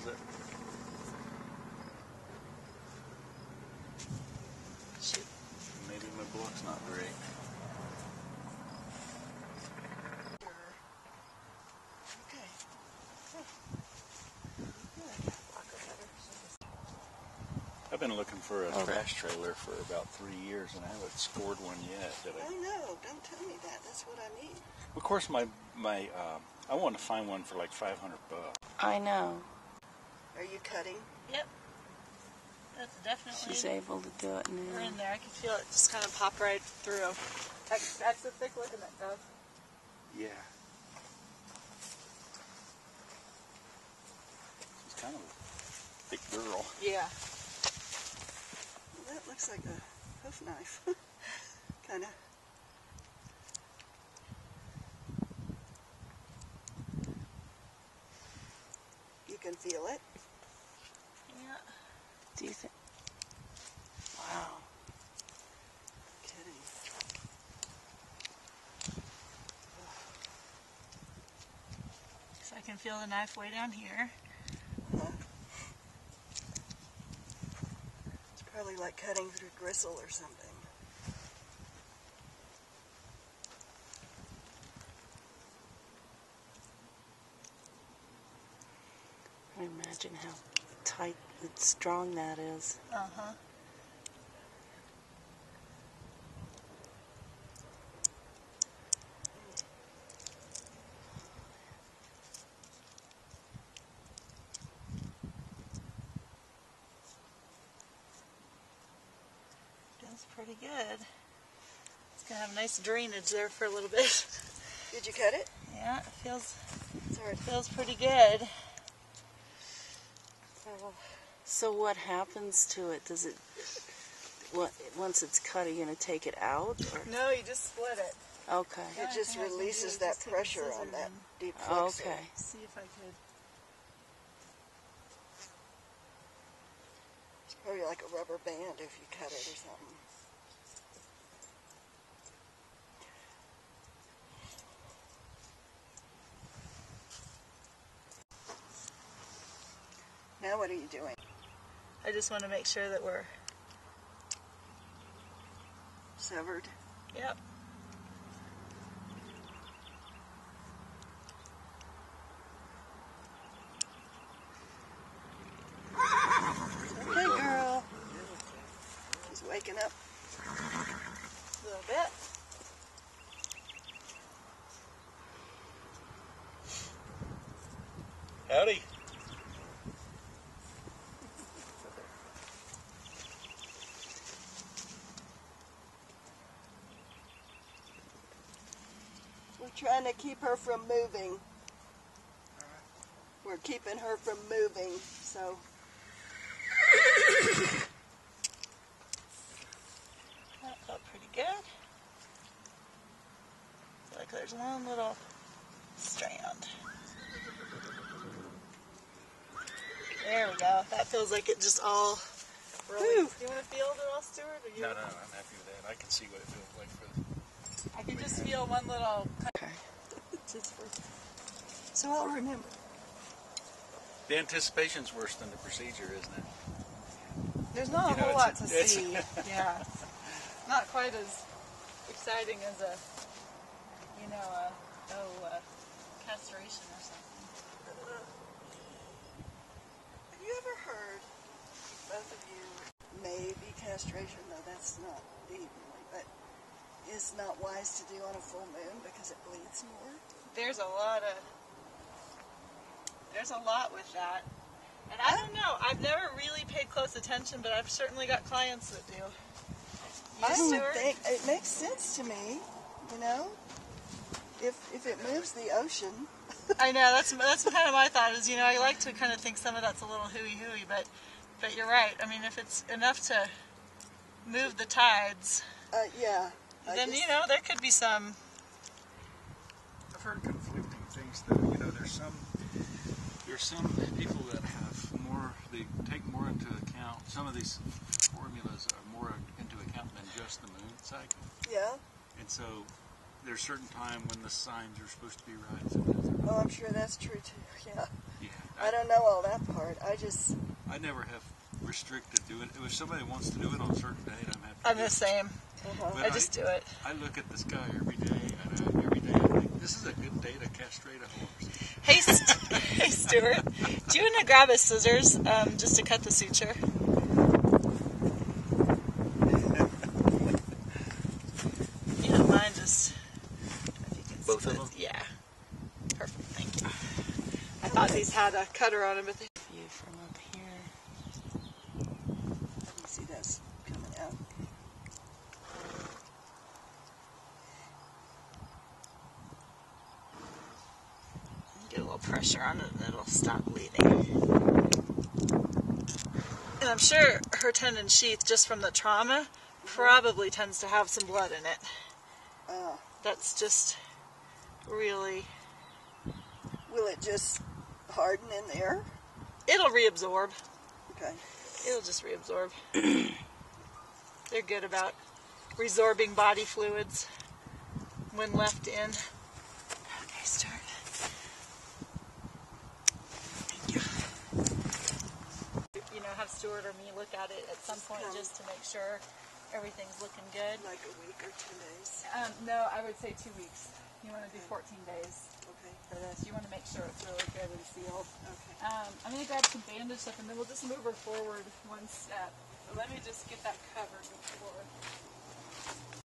is it? Shoot. Maybe my block's not great. Okay. I've been looking for a trash trailer for about 3 years and I haven't scored one yet. Oh no, don't tell me that. That's what I need. Of course, I want to find one for like $500. I know. Are you cutting? Yep. That's definitely. She's able to do it We're now. in there. I can feel it just kind of pop right through. That's the thick ligament, though. Yeah. She's kind of a thick girl. Yeah. Well, that looks like a hoof knife. Kind of. You can feel it. Yeah. Do you think? Wow. Kidding. So I can feel the knife way down here. It's probably like cutting through gristle or something. I imagine how tight and strong that is. Uh-huh. Feels pretty good. It's going to have a nice drainage there for a little bit. Did you cut it? Yeah, it feels Sorry. pretty good. So what happens to it? Does it, once it's cut, are you going to take it out? Or? No, you just split it. Okay. It just releases that pressure on that deep flexor. Okay. See if I could. It's probably like a rubber band if you cut it or something. Now what are you doing? I just want to make sure that we're. Severed? Yep. Okay, girl. She's waking up. A little bit. Howdy. We're trying to keep her from moving. We're keeping her from moving, so. That felt pretty good. Feel like there's one little strand. There we go. That feels like it just all really. Whew. Do you want to feel it at all, Stuart? Or you? No, I'm happy with that. I can see what it feels like for the... I can just feel one little. Okay. Just for, so I'll remember. The anticipation's worse than the procedure, isn't it? There's not a You know, whole lot it's- to see. Yeah. Not quite as exciting as a, castration or something. Have you ever heard, both of you, maybe castration, though that's not deep, but is not wise to do on a full moon because it bleeds more? There's a lot with that. And I don't know, I've never really paid close attention, but I've certainly got clients that do. I would Stuart? think it makes sense to me, you know, if it moves the ocean. I know, that's kind of my thought is, I like to kind of think some of that's a little hooey-hooey, but you're right. I mean, if it's enough to move the tides, Yeah. then, there could be some. I've heard conflicting things though. There's some people that have more, they take more into account, some of these formulas are more into account than just the moon cycle. Yeah. And so there's certain time when the signs are supposed to be right. Sometimes Well, I'm sure that's true too. Yeah. yeah. I don't know all that part. I never have restricted doing it. If somebody wants to do it on a certain date, I'm happy. I'm the same. But I just do it. I look at this guy every day, and every day I think, this is a good day to castrate a horse. Hey, hey Stuart, do you want to grab a scissors just to cut the suture? You don't mind just, if you can see Both of them? Yeah. Perfect, thank you. I thought these had a cutter on them, but they... View from up here. You see this coming out. Get a little pressure on it and it'll stop bleeding. And I'm sure her tendon sheath, just from the trauma, probably tends to have some blood in it. That's just really... Will it just harden in there? It'll reabsorb. Okay. It'll just reabsorb. They're good about resorbing body fluids when left in. Okay, Stuart. Thank you. You know, have Stuart or me look at it at some point just to make sure everything's looking good. Like a week or 2 days. No, I would say 2 weeks. You want to do 14 days Okay. for this. You want to make sure it's really good and sealed. Okay. I'm going to grab some bandage stuff and then we'll just move her forward one step. But let me just get that covered before.